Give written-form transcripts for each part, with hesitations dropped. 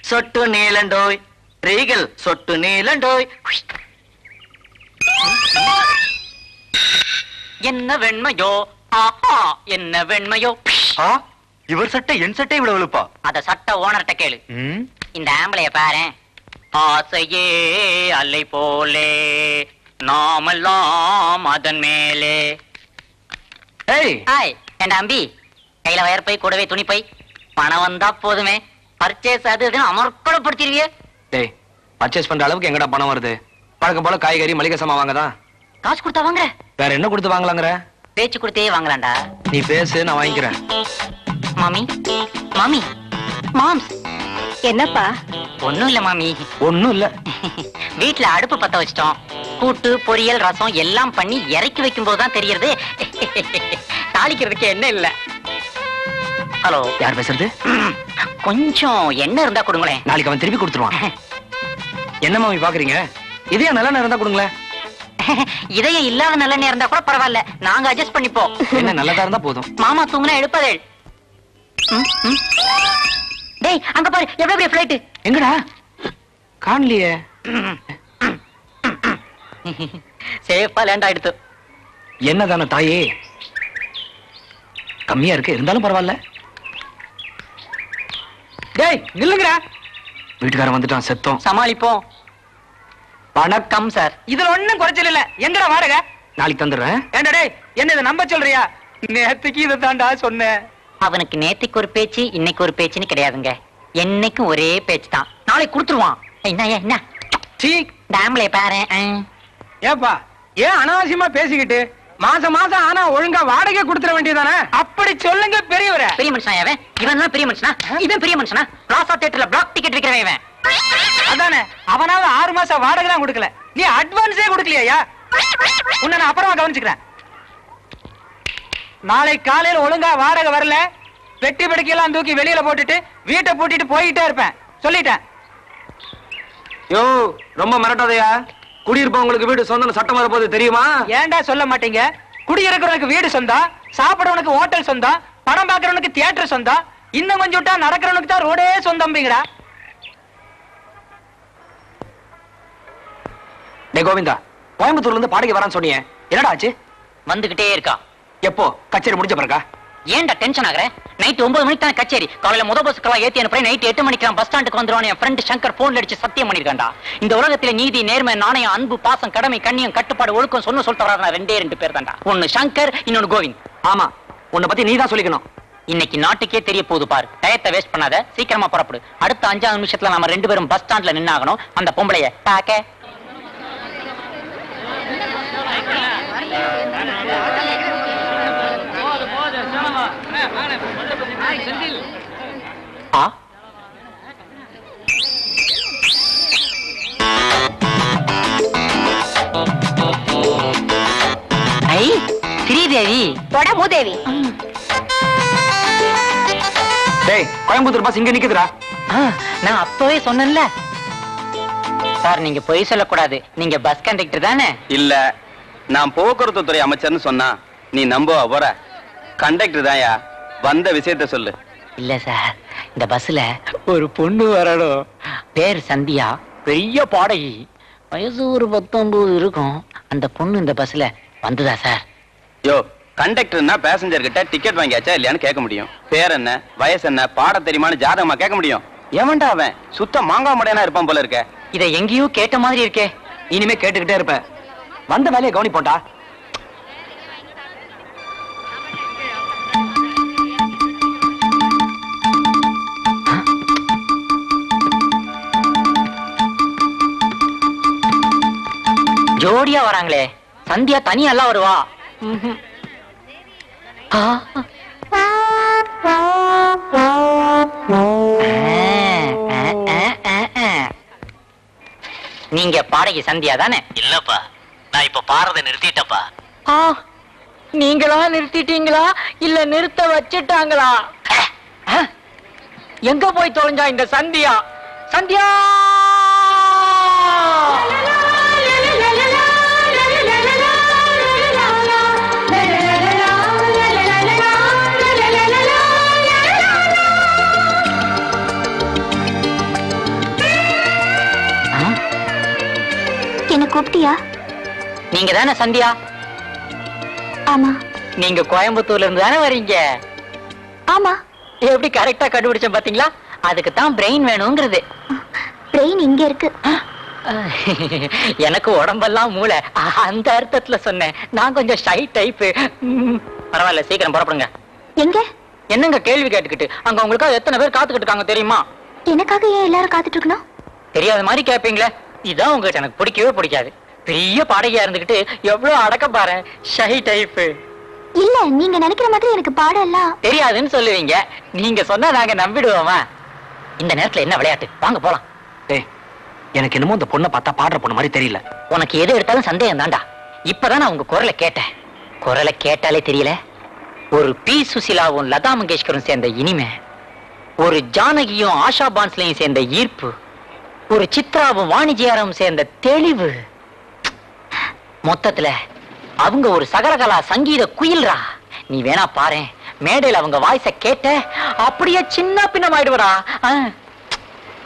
சொட்டு நீலண்டோய் ரீகல் சொட்டு நீலண்டோய். என்ன வெண்மையோ ஆஹா என்ன வெண்மையோ. இவர் சட்டை என் சட்டை இவ்வளவு வெளுப்பா? அத சட்ட ஓனர்ட்ட கேளு. இந்த ஆம்பளைய பாரு. ஆசையே அலை போலே நாமெல்லாம் அதன் மேலே. ஹாய் என் அம்பி, கையில வயர் பை கூடவே துணி பை, பணம் வந்தா போதுமே. பர்ச்சேஸ் அது அமர்க்கலப்படுத்திருவிய. டேய், பர்ச்சேஸ் பண்ற அளவுக்கு எங்கடா பணம் வருது? பழக்கம் போல காய்கறி மளிகை சாமான் வாங்கதான். காசு கொடுத்தா வாங்குற? வேற என்ன கொடுத்து வாங்கலாங்கிற? பேச்சு கொடுத்தே வாங்கலாம்டா. நீ பேசு, நான் வாங்கிக்கிறேன். மாமி மாமி மாம்ஸ். என்னப்பா? ஒண்ணும் இல்ல மாமி. ஒண்ணும் இல்ல. வீட்டுல அடுப்பு பத்த வச்சிட்டோம். கூட்டு பொரியல் ரசம் எல்லாம் பண்ணி இறக்கி வைக்கும் போதுதான் தெரியறது தாளிக்கிறதுக்கு என்ன இல்ல. ஹலோ, யார் பேசுறது? கொஞ்சம் எண்ணெய் இருந்தா கொடுங்களேன். நாளைக்கு அவன் திருப்பி கொடுத்துருவான். என்ன மாமி பாக்குறீங்க? இதே நல்ல நேரம் இருந்தா கொடுங்களேன். இதயம் இல்லாத நல்ல நேரம் இருந்தா கூட பரவாயில்ல, நாங்க அட்ஜஸ்ட் பண்ணிப்போம். என்ன நல்லதா இருந்தா போதும். மாமா தூங்குனா எழுப்பதே. டேய் அங்க பாரு, எவ்வளவு ஃளைட். எங்கடா? காணலையே. சேஃபா லேண்ட் ஆயிடுத்து. என்னதான தாயே, கம்மியா இருக்கு இருந்தாலும் பரவாயில்ல. டேய் நில்லுங்கடா. வீட்டுக்காரன் வந்துட்டான், செத்தோம். சமாளிப்போம். வணக்கம் சார். இதுல ஒண்ணும் குறைச்சல் இல்ல. எங்கடா வாடகை? நாளைக்கு தந்துடுறேன். ஏண்டா டேய், என்ன இதை நம்ப சொல்றியா? நேத்துக்கு இதை தாண்டா சொன்னேன். அவனுக்கு நேத்துக்கு ஒரு பேச்சு இன்னைக்கு ஒரு பேச்சுன்னு கிடையாதுங்க. என்னைக்கும் ஒரே பேச்சு தான். நாளைக்கு கொடுத்துருவான். என்ன டேம்ல பாரு. ஏப்பா, ஏன் அனாவசியமா பேசிக்கிட்டு? மாசம் மாசம் ஆனா ஒழுங்கா வாடகை கொடுத்துட வேண்டியதானே? அப்படி சொல்லுங்க பெரியவரே. பெரிய மனுஷனா இவன்? இவன் தான் பெரிய மனுஷனா? இவன் பெரிய மனுஷனா? பிளாசா தியேட்டர்ல பிளாக் டிக்கெட் விக்கிறவன் இவன். அதானே, அவனால 6 மாசம் வாடகை தான் கொடுக்கல. நீ அட்வான்ஸே கொடுக்கலையா? உன்னை நான் அப்புறமா கவனிச்சுக்கிறேன். நாளை காலையில ஒழுங்கா வாடகை வரல, பெட்டி படுக்கையெல்லாம் தூக்கி வெளியில போட்டுட்டு வீட்டை பூட்டிட்டு போயிட்டே இருப்பேன். சொல்லிட்டேன். யோ, ரொம்ப மிரட்டாதையா. குடியிருப்பவங்களுக்கு வீடு சொந்தம் சட்டம் வரப்போது தெரியுமா? ஏன்டா சொல்ல மாட்டீங்க? குடியிருக்கிறவனுக்கு வீடு சொந்தம், சாப்பிடறவனுக்கு ஹோட்டல் சொந்தம், படம் பாக்குறவனுக்கு தியேட்டர் சொந்தம், இன்னும் கொஞ்சம் விட்டா நடக்கிறவனுக்கு தான் ரோடே சொந்தம்பிங்கடா. டே கோவிந்தா, கோயம்புத்தூர்ல இருந்து பாடகை வரான்னு சொன்னீங்க, என்னடா ஆச்சு? வந்துகிட்டே இருக்கா. எப்போ? கச்சேரி முடிஞ்ச பிறகா? ஏன்டா டென்ஷன் ஆகுற? நைட் 9 மணிக்கு தான் கச்சேரி. காலையில முத பஸ்ஸுக்கெல்லாம் ஏத்தி அனுப்புறேன். நைட் 8 மணிக்கு பஸ் ஸ்டாண்டுக்கு வந்துருவான். என் ஃப்ரெண்ட் சங்கர் போன்ல அடிச்சு சத்தியம் பண்ணிருக்கான்டா. இந்த உலகத்துல நீதி, நேர்மை, நாணயம், அன்பு, பாசம், கடமை, கண்ணியம், கட்டுப்பாடு, ஒழுக்கம் சொல்லிட்டு வராத 2 பேர் தான்டா. ஒன்னு சங்கர், இன்னொன்னு கோவிந்த். ஆமா, உன்னை பத்தி நீதான் சொல்லிக்கணும். இன்னைக்கு நாட்டுக்கே தெரிய போகுது பாரு. டயத்தை வேஸ்ட் பண்ணாத, சீக்கிரமா புறப்படு. அடுத்த 5 நிமிஷத்துல நாம 2 பேரும் பஸ் ஸ்டாண்ட்ல நின்னாகணும். அந்த பொம்பளைய பாக்க. ஸ்ரீதேவி தொட மூதேவி. டேய், கோயம்புத்தூர் பஸ் இங்க நிக்குதுடா. நான் அப்பவே சொன்னேன்ல சார், நீங்க பொய் சொல்லக்கூடாது. நீங்க பஸ் கண்டக்டர் தானே? இல்ல, நான் போக்குவரத்து துறை அமைச்சர்னு சொன்னா நீ நம்ப போற? கண்டக்டர் தான்யா. வந்த விஷயத்த சொல்லு. இல்ல சார், இந்த பஸ்ல ஒரு பொண்ணு வரணும். பேர் சந்தியா, பெரிய பாடகி, வயசு ஒரு 19 இருக்கும். அந்த பொண்ணு இந்த பஸ்ல வந்துதா சார்? யோ, கண்டக்டர்னா பேசஞ்சர் கிட்ட டிக்கெட் வாங்கியாச்சா இல்லையான்னு கேட்க முடியும். பேர் என்ன, வயசு என்ன, பாட தெரியுமான்னு ஜாதகமா கேட்க முடியும். எவன்டா அவன்? சுத்த மாங்கா மடையனா இருப்பான் போல இருக்க. இதை எங்கேயோ கேட்ட மாதிரி இருக்கே. இனிமே கேட்டுக்கிட்டே இருப்ப. வந்த வேலையை கவனிப்போண்டா. ஜோடியா வராங்களே. சந்தியா தனியா எல்லாம் வருவா. நீங்க பாடகி சந்தியா தானே? இல்லப்பா, நான் இப்ப பாடுறதை நிறுத்திட்டப்பா. நீங்களா நிறுத்திட்டீங்களா இல்ல நிறுத்த வச்சிட்டாங்களா? எங்க போய் தொலைஞ்சா இந்த சந்தியா? சந்தியா! என்ன கூப்பிட்டியா? நீங்க தானே சந்தியா? ஆமா. நீங்க கோயம்புத்தூர்ல இருந்து தானே வரீங்க? ஆமா. எப்படி கரெக்டா கண்டுபிடிச்சேன் பாத்தீங்களா? அதுக்கு தான் பிரெயின் வேணுங்கிறது. பிரெயின் இங்க இருக்கு. எனக்கு உடம்பெல்லாம் மூளை, அந்த அர்த்தத்துல சொன்னேன். நான் கொஞ்சம் ஷை டைப். பரவாயில்ல, சீக்கிரம் புறப்படுங்க. எங்க? என்னங்க கேள்வி கேட்டுக்கிட்டு? அங்க உங்களுக்காக எத்தனை பேர் காத்துக்கிட்டு இருக்காங்க தெரியுமா? எனக்காக ஏன் எல்லாரும் காத்துட்டு இருக்கணும்? தெரியாத மாதிரி கேட்பீங்களே, இதான் உங்களுக்கு எனக்கு பிடிக்கவே பிடிக்காது. பெரிய பாடகையா இருந்துகிட்டு எவ்வளவு அடக்க பாரு. Shy type. இல்ல, நீங்க நினைக்கிற மாதிரி எனக்கு பாடம் எல்லாம் தெரியாதுன்னு சொல்லுவீங்க. நீங்க சொன்னா நாங்க நம்பிடுவோமா? இந்த நேரத்துல என்ன விளையாட்டு? வாங்க போலாம். எனக்கு என்னமோ இந்த பொண்ணை பார்த்தா பாடுற பொண்ணு மாதிரி தெரியல. உனக்கு எது எடுத்தாலும் சந்தேகம் தான்டா. இப்பதான் நான் உங்க குரலை கேட்டேன். குரலை கேட்டாலே தெரியல. ஒரு பி சுசிலாவும் லதா மங்கேஷ்கரும் சேர்ந்த இனிமை, ஒரு ஜானகியும் ஆஷா பான்ஸ்லையும் சேர்ந்த ஈர்ப்பு, ஒரு சித்ராவும் வாணிஜியாரும் சேர்ந்த தெளிவு. மொத்தத்துல அவங்க ஒரு சகலகலா சங்கீத குயில்ரா. நீ வேணா பாரு, மேடையில் அவங்க வாய்ஸ கேட்ட அப்படியே சின்ன பின்னமாயிடுவடா.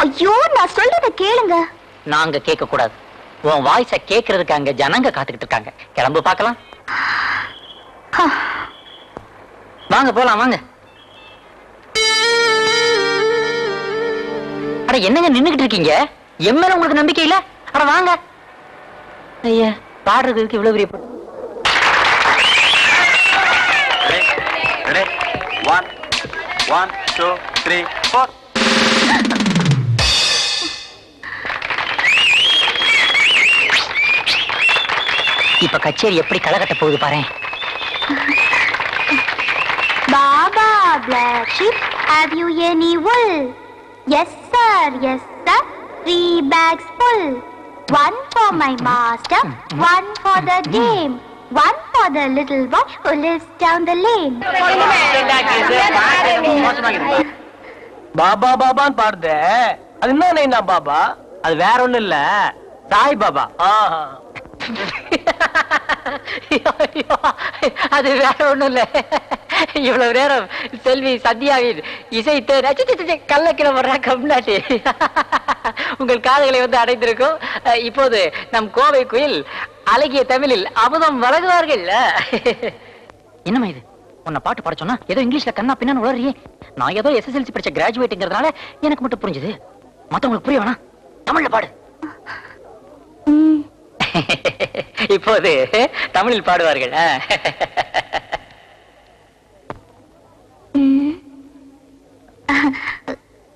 ஐயோ, நான் சொல்றத கேளுங்க. நாங்க கேட்க கூடாது. உன் வாய்ஸ கேட்கறதுக்கு அங்க ஜனங்க காத்துக்கிட்டு இருக்காங்க. கிளம்பு பார்க்கலாம். வாங்க போலாம், வாங்க. அட என்னங்க நின்னுகிட்டு இருக்கீங்க? என் மேல உங்களுக்கு நம்பிக்கை இல்ல? அட வாங்க. ஐயா, பாடுறதுக்கு இவ்வளவு பெரிய 1 2 3 4. இப்ப கச்சேரி எப்படி களகட்ட போகுது பாரு. Baba black sheep, have you any wool? Yes sir, yes sir, 3 bags full. One for my master, one for the dame, one for the little boy who lives down the lane. Baba பாபான்னு பாடுத, அது என்ன பாபா? அது வேற ஒண்ணும் இல்ல, சாய் பாபா. அது வேற ஒண்ணும் இல்ல. இவ்வளவு நேரம் செல்வி சத்யாவின் இசை கள்ளக்கிழ வர்ற கம்நாட்டி உங்கள் காதுகளை வந்து அடைந்திருக்கும். இப்போது நம் கோவை குயில் அழகிய தமிழில் அமுதம் வழங்குவார்கள். என்னமா இது? உன்னை பாட்டு பாட சொன்னா ஏதோ இங்கிலீஷ்ல கண்ணா பின்னான்னு உளறியே. நான் ஏதோ SSLC படிச்ச கிராஜுவேட்ங்கிறதுனால எனக்கு மட்டும் புரிஞ்சுது. மத்தவங்களுக்கு புரிய வேணா, தமிழ்ல பாடு. இப்போது தமிழில் பாடுவார்கள்.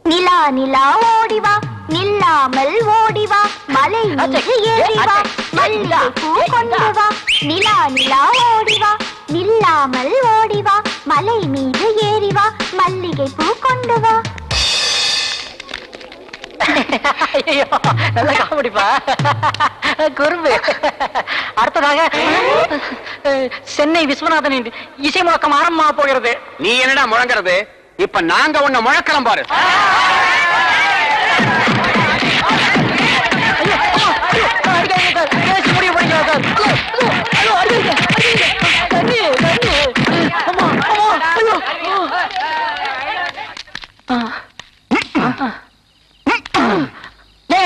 நிலா நிலா ஓடிவா, நில்லாமல் ஓடிவா, மலை மீது ஏறிவா, மல்லிகை பூ கொண்டு வா. நிலா நிலா ஓடிவா, நில்லாமல் ஓடிவா, மலை மீது ஏறிவா, மல்லிகை பூ கொண்டு வா. நல்ல காமெடிப்பா, குறும்பு. அடுத்ததாக சென்னை விஸ்வநாதனின் இசை முழக்கம் ஆரம்பமாக போகிறது. நீ என்னடா முழங்குறது? இப்ப நாங்க உன்னை முழக்கலாம் பாரு.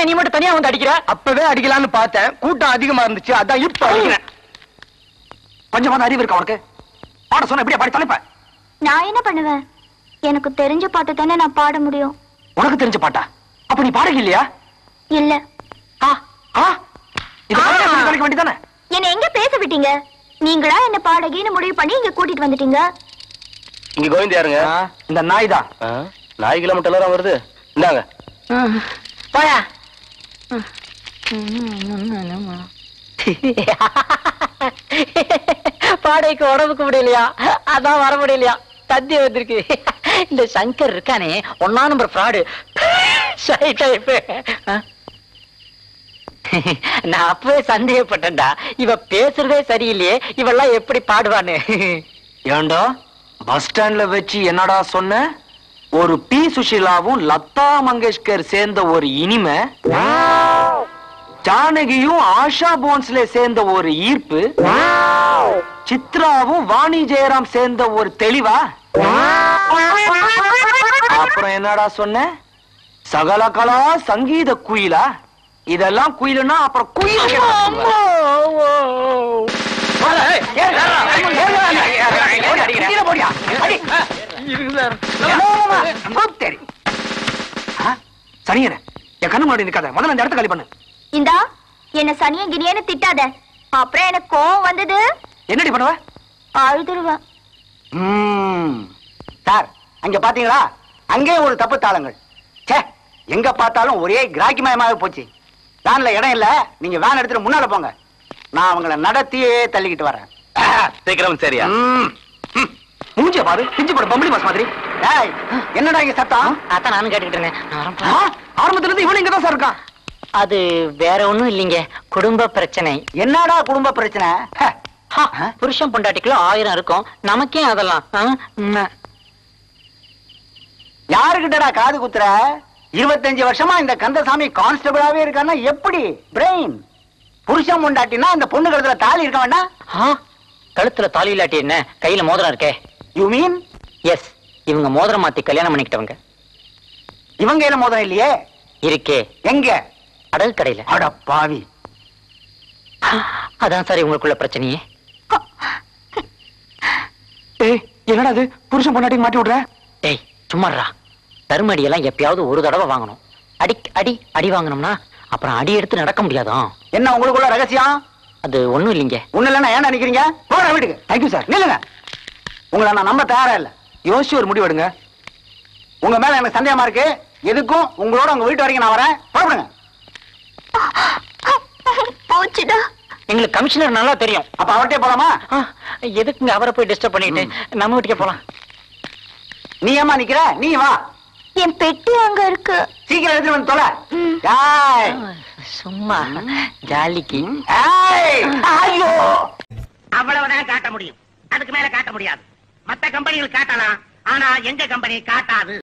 நீ மட்டும் தனியா வந்து அடிக்கிற? அப்பவே அடிக்கலான்னு பார்த்தேன், கூட்டம் அதிகமா இருந்துச்சு, அதான் இப்ப அடிக்கிறேன். கொஞ்சமாவது அறிவு இருக்கா உனக்கு? பாட சொன்ன எப்படியா பாடி தொலைப்ப? நான் என்ன பண்ணுவேன்? எனக்கு தெரிஞ்ச பாட்டு தானே நான் பாட முடியும். உனக்கு தெரிஞ்ச பாட்டா? அப்ப நீ பாடக இல்லையா? இல்ல. வேண்டியதானே? என்ன எங்க பேச விட்டீங்க? நீங்களா என்ன பாடகின்னு முடிவு பண்ணி இங்க கூட்டிட்டு வந்துட்டீங்க. இங்க கோவிந்த் யாருங்க? இந்த நாய் தான். நாய்களை மட்டும் எல்லாரும் வருது. இந்தாங்க போயா. பாடைக்கு உடம்புக்கு முடியலையா, அதான் வர முடியலையா, தந்தி வந்திருக்கு. இந்த சங்கர் இருக்கானே, 1 நம்பர் ஃப்ராடு. நான் அப்பவே சந்தேகப்பட்டேன்டா, இவ பேசுறதே சரியில்லையே, இவெல்லாம் எப்படி பாடுவான்னு. ஏண்டா பஸ் ஸ்டாண்ட்ல வச்சு என்னடா சொன்ன? ஒரு பி சுஷிலாவும் லதா மங்கேஷ்கர் சேர்ந்த ஒரு இனிமை, ஜானகியும் ஆஷா போன்ஸ்லே சேர்ந்த ஒரு ஈர்ப்பு, சித்ராவும் வாணி ஜெயராம் சேர்ந்த ஒரு தெளிவா. அப்புறம் என்னடா சொன்ன? சகல கலா சங்கீத குயிலா? இதெல்லாம் குயிலுன்னா அப்புறம் குயில். சனியன என் கண்ணு முன்னாடி நிக்காத, முதல்ல அந்த இடத்த காலி பண்ணு. இந்தா என்ன சனியன் கினியன்னு திட்டாத, அப்புறம் எனக்கு கோவம் வந்தது என்னடி பண்ணுவ? அழுதுருவேன். சார் அங்க பாத்தீங்களா, அங்கே ஒரு தப்பு தாளங்கள். சே, எங்க பார்த்தாலும் ஒரே கிராக்கிமயமாக போச்சு. வேன்ல இடம் இல்ல, நீங்க வேன் எடுத்துட்டு முன்னால போங்க, நான் அவங்கள நடத்தியே தள்ளிக்கிட்டு வரேன். சீக்கிரம் சரியா? மூஞ்சிய பாரு, பிஞ்சு போட பம்பளி மாஸ் மாதிரி. ஏய், என்னடா இங்க சத்தம்? அதான் நானும் கேட்டுக்கிட்டு இருந்தேன். ஆரம்பத்துல இருந்து இவன் இங்கதான் சார் இருக்கான். அது வேற ஒண்ணும் இல்லைங்க, குடும்ப பிரச்சனை. என்னடா குடும்ப பிரச்சனை? புருஷன் பொண்டாட்டிக்குள்ள 1000 இருக்கும், நமக்கே அதெல்லாம். யாருக்கிட்டடா காது குத்துற? 25 வருஷமா இந்த கந்தசாமி கான்ஸ்டபிளாவே இருக்கான்னா எப்படி? பிரெயின். புருஷன் பொண்டாட்டினா இந்த பொண்ணு கழுத்துல தாலி இருக்க வேண்டாம்? கழுத்துல தாலி இல்லாட்டி என்ன, கையில மோதிரம் இருக்கே. You mean? எஸ், இவங்க மோதிரம் மாத்தி கல்யாணம் பண்ணிக்கிட்டவங்க. இவங்க கையில மோதிரம் இல்லையே. இருக்கே. எங்க? அடகு கடையில. அட பாவி. அதான் சார் இவங்களுக்குள்ள பிரச்சனையே. ஏய், என்னடா அது புருஷன் பொண்டாட்டி மாட்டி விடுற? டேய் சும்மாறா, தருமடி எல்லாம் எப்பயாவது ஒரு தடவை வாங்கணும். அடி வாங்கணும்னா அப்புறம் அடி எடுத்து நடக்க முடியாதான். என்ன உங்களுக்குள்ள ரகசியம்? அது ஒண்ணும் இல்லைங்க. ஒண்ணு இல்லைன்னா ஏன் நினைக்கிறீங்க? போற வீட்டுக்கு. Thank you sir. நில்லுங்க, உங்களை நான் நம்ப தயாரா இல்ல. யோசிச்சு ஒரு முடிவு எடுங்க. உங்க மேல எனக்கு சந்தேகமா இருக்கு. எதுக்கும் உங்களோட உங்க வீட்டு வரைக்கும் நான் வரேன். புறப்படுங்க. போச்சுடா. எங்களுக்கு கமிஷனர் நல்லா தெரியும். அப்ப அவர்கிட்டே போலாமா? எதுக்குங்க அவரை போய் டிஸ்டர்ப் பண்ணிட்டு நம்ம வீட்டுக்கே போலாம். நீ ஏமா நிக்கிற? நீ வா. என் பெட்டி அங்க இருக்கு. சீக்கிரம் எடுத்துட்டு வந்து தொலை. ஏய், சும்மா ஜாலிக்கு. ஏய், ஐயோ. அவ்வளவுதான் காட்ட முடியும், அதுக்கு மேல காட்ட முடியாது. மத்த கம்பெனிகள் காட்டலாம், ஆனா எங்க கம்பெனி காட்டாது.